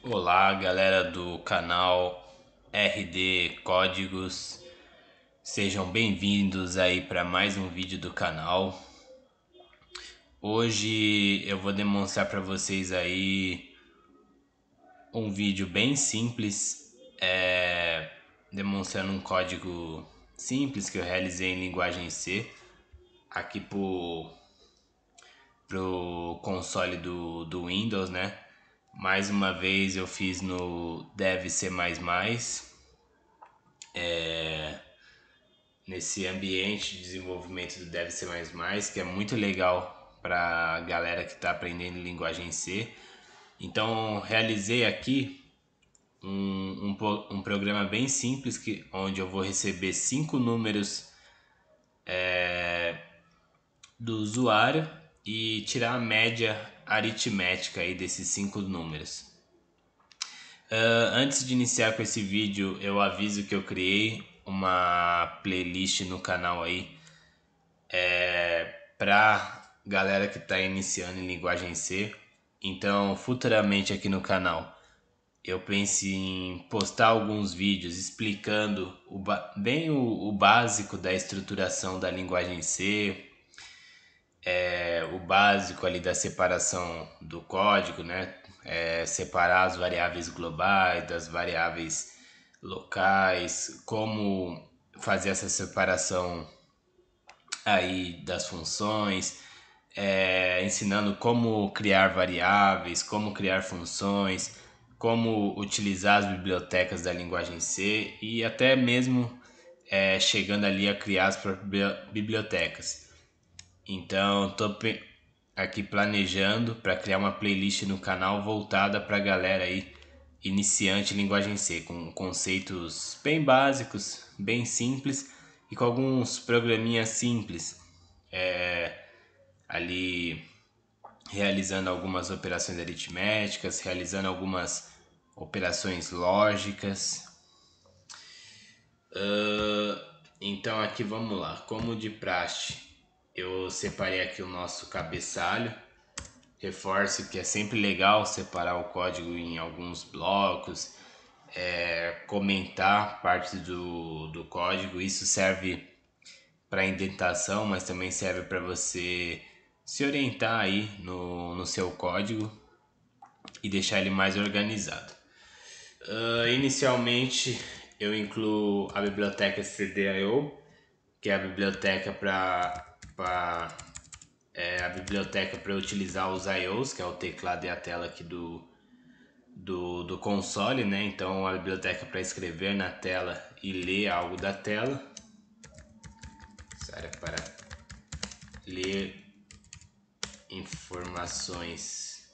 Olá, galera do canal RD Códigos, sejam bem-vindos aí para mais um vídeo do canal. Hoje eu vou demonstrar para vocês aí um vídeo bem simples, demonstrando um código simples que eu realizei em linguagem C aqui pro console do Windows, né? Mais uma vez eu fiz no Dev C++, nesse ambiente de desenvolvimento do Dev C++, que é muito legal para a galera que está aprendendo linguagem C. Então realizei aqui um programa bem simples onde eu vou receber 5 números do usuário e tirar a média aritmética aí desses 5 números. Antes de iniciar com esse vídeo, eu aviso que eu criei uma playlist no canal aí para galera que está iniciando em linguagem C. Então, futuramente aqui no canal, eu penso em postar alguns vídeos explicando bem o básico da estruturação da linguagem C, o básico ali da separação do código, né? Separar as variáveis globais das variáveis locais, como fazer essa separação aí das funções, ensinando como criar variáveis, como criar funções, como utilizar as bibliotecas da linguagem C e até mesmo chegando ali a criar as próprias bibliotecas. Então, estou aqui planejando para criar uma playlist no canal voltada para a galera aí iniciante em linguagem C, com conceitos bem básicos, bem simples e com alguns programinhas simples ali realizando algumas operações aritméticas, realizando algumas operações lógicas. Então aqui vamos lá, como de praxe, eu separei aqui o nosso cabeçalho. Reforço que é sempre legal separar o código em alguns blocos, comentar partes do código. Isso serve para indentação, mas também serve para você se orientar aí no seu código e deixar ele mais organizado. Inicialmente eu incluo a biblioteca stdio, que é a biblioteca para utilizar os IOs, que é o teclado e a tela aqui do console, né? Então a biblioteca para escrever na tela e ler algo da tela, serve para ler informações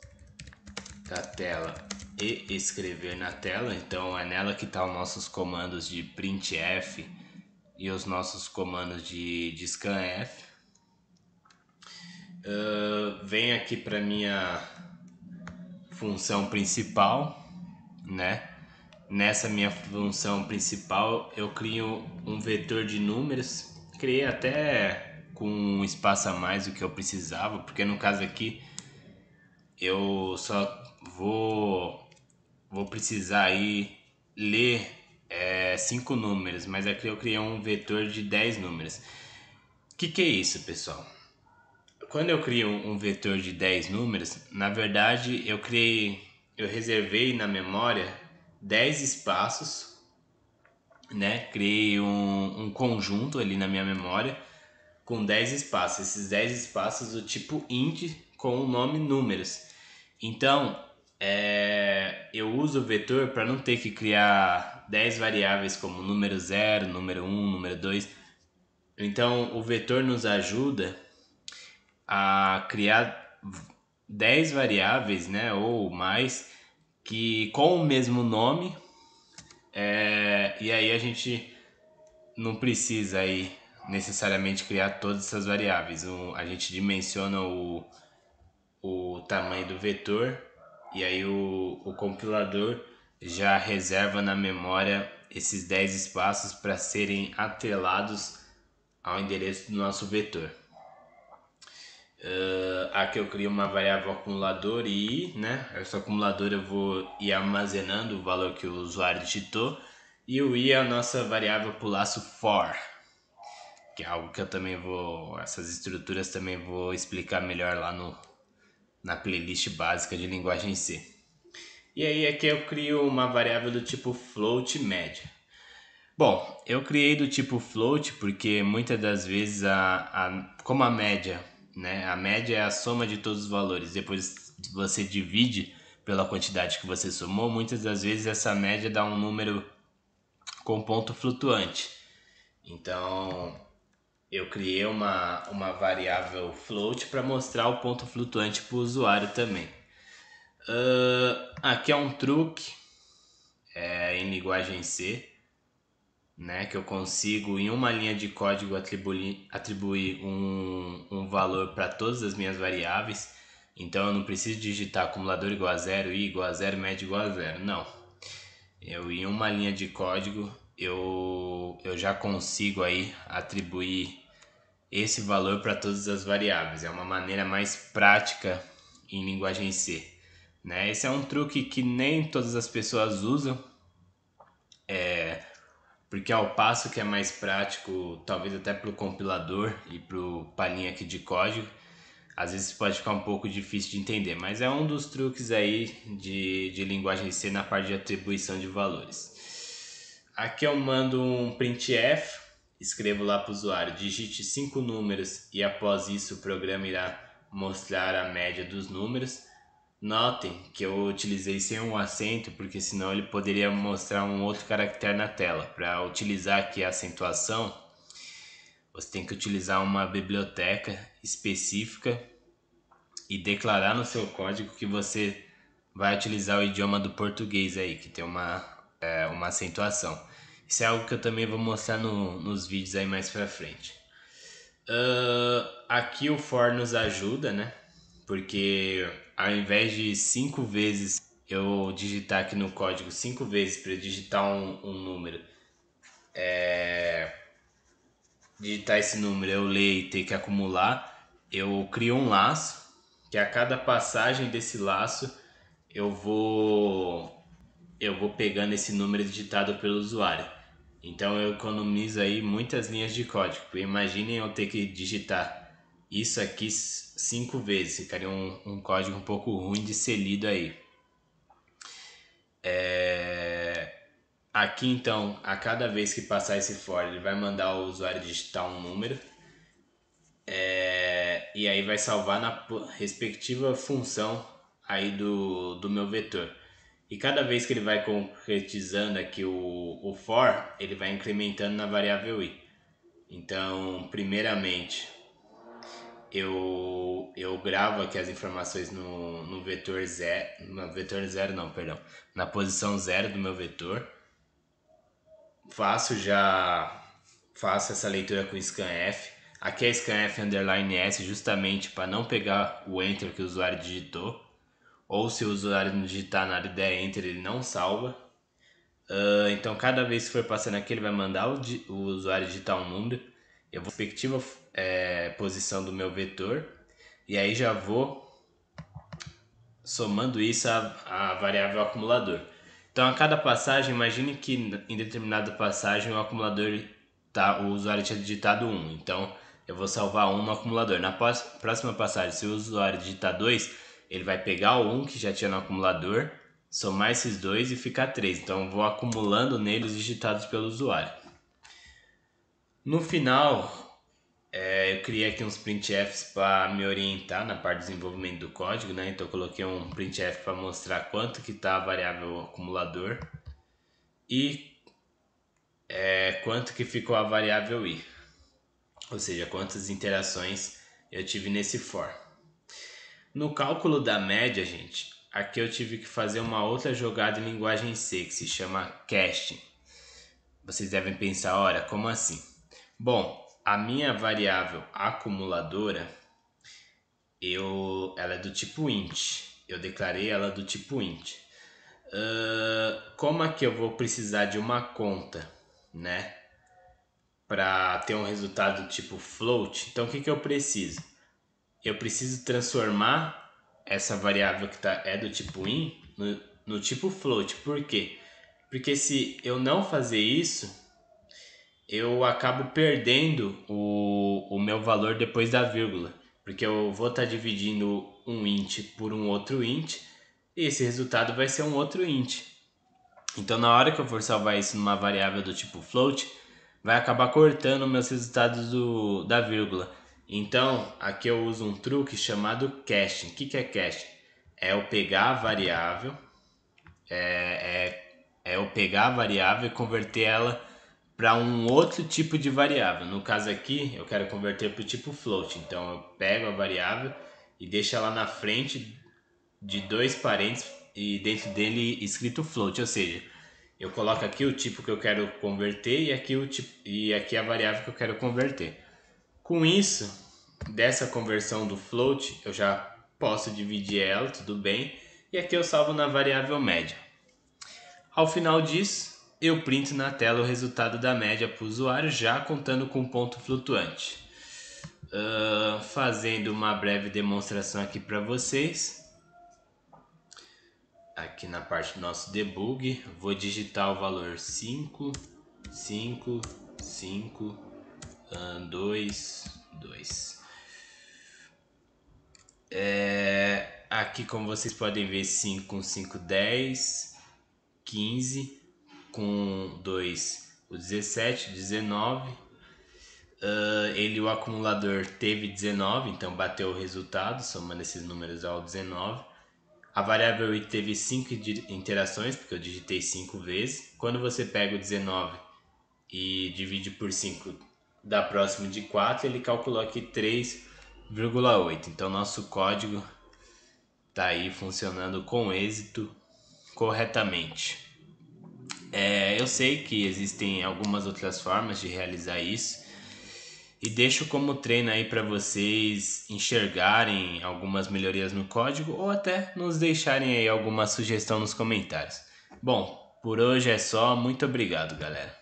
da tela e escrever na tela. Então é nela que estão tá os nossos comandos de printf e os nossos comandos de scanf. Vem aqui para minha função principal, né? Nessa minha função principal eu crio um vetor de números. Criei até com um espaço a mais do que eu precisava, porque no caso aqui eu só vou precisar aí ler 5 números, mas aqui eu criei um vetor de 10 números. O que é isso, pessoal? Quando eu crio um vetor de 10 números, na verdade eu reservei na memória 10 espaços, né? Criei um conjunto ali na minha memória com 10 espaços. Esses 10 espaços do tipo int com o nome números. Então, eu uso o vetor para não ter que criar 10 variáveis como número 0, número 1, número 2. Então, o vetor nos ajuda a criar 10 variáveis, né, ou mais, que com o mesmo nome, e aí a gente não precisa aí necessariamente criar todas essas variáveis. A gente dimensiona o tamanho do vetor e aí o compilador já reserva na memória esses 10 espaços para serem atrelados ao endereço do nosso vetor. Aqui eu crio uma variável acumulador e, né? Essa acumuladora eu vou ir armazenando o valor que o usuário digitou. E o i é a nossa variável para o laço for, que é algo que eu também vou, essas estruturas também vou explicar melhor lá na playlist básica de linguagem C. E aí aqui eu crio uma variável do tipo float média. Bom, eu criei do tipo float porque muitas das vezes como a média, né? A média é a soma de todos os valores. Depois você divide pela quantidade que você somou, muitas das vezes essa média dá um número com ponto flutuante. Então, eu criei uma variável float para mostrar o ponto flutuante para o usuário também. Aqui é um truque em linguagem C, né, que eu consigo em uma linha de código atribuir um valor para todas as minhas variáveis. Então eu não preciso digitar acumulador igual a zero, i igual a zero, média igual a zero. Não. Eu em uma linha de código eu já consigo aí atribuir esse valor para todas as variáveis. É uma maneira mais prática em linguagem C. Né? Esse é um truque que nem todas as pessoas usam, porque ao passo que é mais prático, talvez até para o compilador e para a linha aqui de código, às vezes pode ficar um pouco difícil de entender, mas é um dos truques aí de linguagem C na parte de atribuição de valores. Aqui eu mando um printf, escrevo lá para o usuário, digite 5 números e após isso o programa irá mostrar a média dos números. Notem que eu utilizei sem um acento, porque senão ele poderia mostrar um outro caractere na tela. Para utilizar aqui a acentuação, você tem que utilizar uma biblioteca específica e declarar no seu código que você vai utilizar o idioma do português aí, que tem uma acentuação. Isso é algo que eu também vou mostrar nos vídeos aí mais pra frente. Aqui o for nos ajuda, né? Porque ao invés de 5 vezes eu digitar aqui no código 5 vezes para digitar um número, digitar esse número, eu ler e ter que acumular, eu crio um laço, que a cada passagem desse laço eu vou pegando esse número digitado pelo usuário. Então eu economizo aí muitas linhas de código. Imaginem eu ter que digitar isso aqui 5 vezes, ficaria um código um pouco ruim de ser lido aí. Aqui então, a cada vez que passar esse for, ele vai mandar o usuário digitar um número. E aí vai salvar na respectiva função aí do meu vetor. E cada vez que ele vai concretizando aqui o for, ele vai incrementando na variável i. Então, primeiramente, eu gravo aqui as informações no vetor zero, na posição zero do meu vetor. Faço essa leitura com scanf. Aqui é scanf underline s justamente para não pegar o enter que o usuário digitou. Ou se o usuário não digitar nada e der enter, ele não salva. Então cada vez que for passando aqui, ele vai mandar o usuário digitar um número. Eu vou respectiva posição do meu vetor. E aí já vou somando isso à variável acumulador. Então a cada passagem, imagine que em determinada passagem o acumulador o usuário tinha digitado 1. Então eu vou salvar 1 no acumulador. Na próxima passagem, se o usuário digitar 2, ele vai pegar o 1 que já tinha no acumulador, somar esses dois e ficar 3. Então eu vou acumulando neles digitados pelo usuário. No final, eu criei aqui uns printfs para me orientar na parte de desenvolvimento do código, né? Então eu coloquei um printf para mostrar quanto que está a variável acumulador e quanto que ficou a variável i, ou seja, quantas interações eu tive nesse for. No cálculo da média, gente, aqui eu tive que fazer uma outra jogada em linguagem C que se chama casting. Vocês devem pensar, ora, como assim? Bom, a minha variável acumuladora ela é do tipo int. Eu declarei ela do tipo int. Como aqui eu vou precisar de uma conta, né, para ter um resultado do tipo float, então o que eu preciso? eu preciso transformar essa variável que é do tipo in no tipo float. Por quê? Porque se eu não fazer isso, eu acabo perdendo o meu valor depois da vírgula. Porque eu vou estar dividindo um int por um outro int, e esse resultado vai ser um outro int. Então, na hora que eu for salvar isso numa variável do tipo float, vai acabar cortando meus resultados da vírgula. Então, aqui eu uso um truque chamado caching. O que é caching? É eu pegar a variável, eu pegar a variável e converter ela para um outro tipo de variável. No caso aqui, eu quero converter para o tipo float. Então, eu pego a variável e deixo ela na frente de dois parênteses e dentro dele escrito float, ou seja, eu coloco aqui o tipo que eu quero converter e aqui o tipo e aqui a variável que eu quero converter. Com isso, dessa conversão do float, eu já posso dividir ela, tudo bem, e aqui eu salvo na variável média. Ao final disso, eu printo na tela o resultado da média para o usuário, já contando com ponto flutuante. Fazendo uma breve demonstração aqui para vocês. Aqui na parte do nosso debug, vou digitar o valor 5, 5, 5, 2, 2. Aqui, como vocês podem ver, 5 com 5, 10, 15, com 2, o 17, 19. O acumulador teve 19, então bateu o resultado, somando esses números ao 19. A variável i teve 5 interações, porque eu digitei 5 vezes. Quando você pega o 19 e divide por 5, dá próximo de 4, ele calculou aqui 3,8. Então, nosso código está aí funcionando com êxito, corretamente. Eu sei que existem algumas outras formas de realizar isso, e deixo como treino aí para vocês enxergarem algumas melhorias no código ou até nos deixarem aí alguma sugestão nos comentários. Bom, por hoje é só. Muito obrigado, galera.